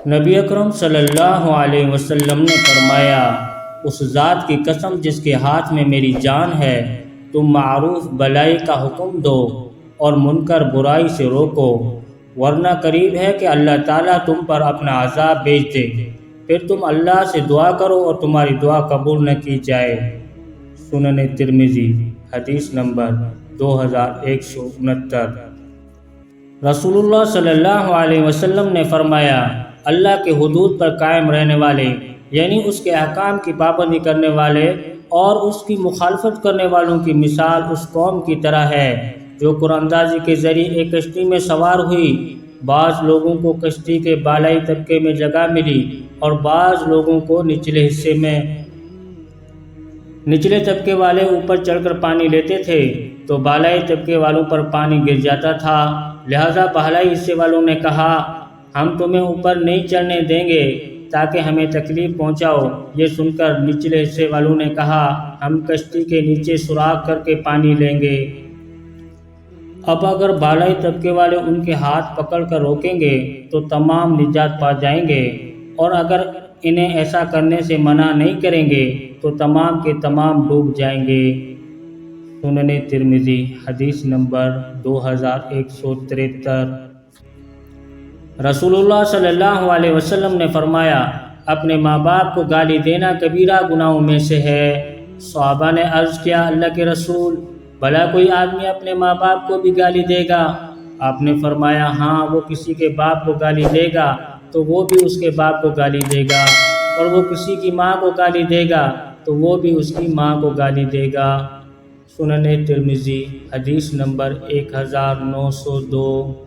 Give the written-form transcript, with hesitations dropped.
نبی اکرم صلی اللہ علیہ وسلم نے فرمایا، اس ذات کی قسم جس کے ہاتھ میں میری جان ہے، تم معروف بلائی کا حکم دو اور منکر برائی سے روکو، ورنہ قریب ہے کہ اللہ تعالیٰ تم پر اپنا عذاب بھیج دے، پھر تم اللہ سے دعا کرو اور تمہاری دعا قبول نہ کی جائے۔ سنن ترمذی، حدیث نمبر 2169۔ رسول اللہ صلی اللہ علیہ وسلم نے فرمایا، اللہ کے حدود پر قائم رہنے والے، یعنی اس کے احکام کی پابندی کرنے والے اور اس کی مخالفت کرنے والوں کی مثال اس قوم کی طرح ہے جو قرآن اندازی کے ذریعے ایک کشتی میں سوار ہوئی۔ بعض لوگوں کو کشتی کے بالائی طبقے میں جگہ ملی اور بعض لوگوں کو نچلے طبقے والے اوپر چڑھ کر پانی لیتے تھے تو بالائی طبقے والوں پر پانی گر جاتا تھا، لہذا بالائی حصے والوں نے کہا، ہم تمہیں اوپر نہیں چڑھنے دیں گے تاکہ ہمیں تکلیف پہنچاؤ۔ یہ سن کر نچلے حصے والوں نے کہا، ہم کشتی کے نیچے سوراخ کر کے پانی لیں گے۔ اب اگر بالائی طبقے والے ان کے ہاتھ پکڑ کر روکیں گے تو تمام نجات پا جائیں گے، اور اگر انہیں ایسا کرنے سے منع نہیں کریں گے تو تمام کے تمام ڈوب جائیں گے۔ سنن ترمذی، حدیث نمبر 2173۔ رسول اللہ صلی اللہ علیہ وسلم نے فرمایا، اپنے ماں باپ کو گالی دینا کبیرہ گناہوں میں سے ہے۔ صحابہ نے عرض کیا، اللہ کے رسول، بھلا کوئی آدمی اپنے ماں باپ کو بھی گالی دے گا؟ آپ نے فرمایا، ہاں، وہ کسی کے باپ کو گالی دے گا تو وہ بھی اس کے باپ کو گالی دے گا، اور وہ کسی کی ماں کو گالی دے گا تو وہ بھی اس کی ماں کو گالی دے گا۔ سنن ترمذی، حدیث نمبر 1902۔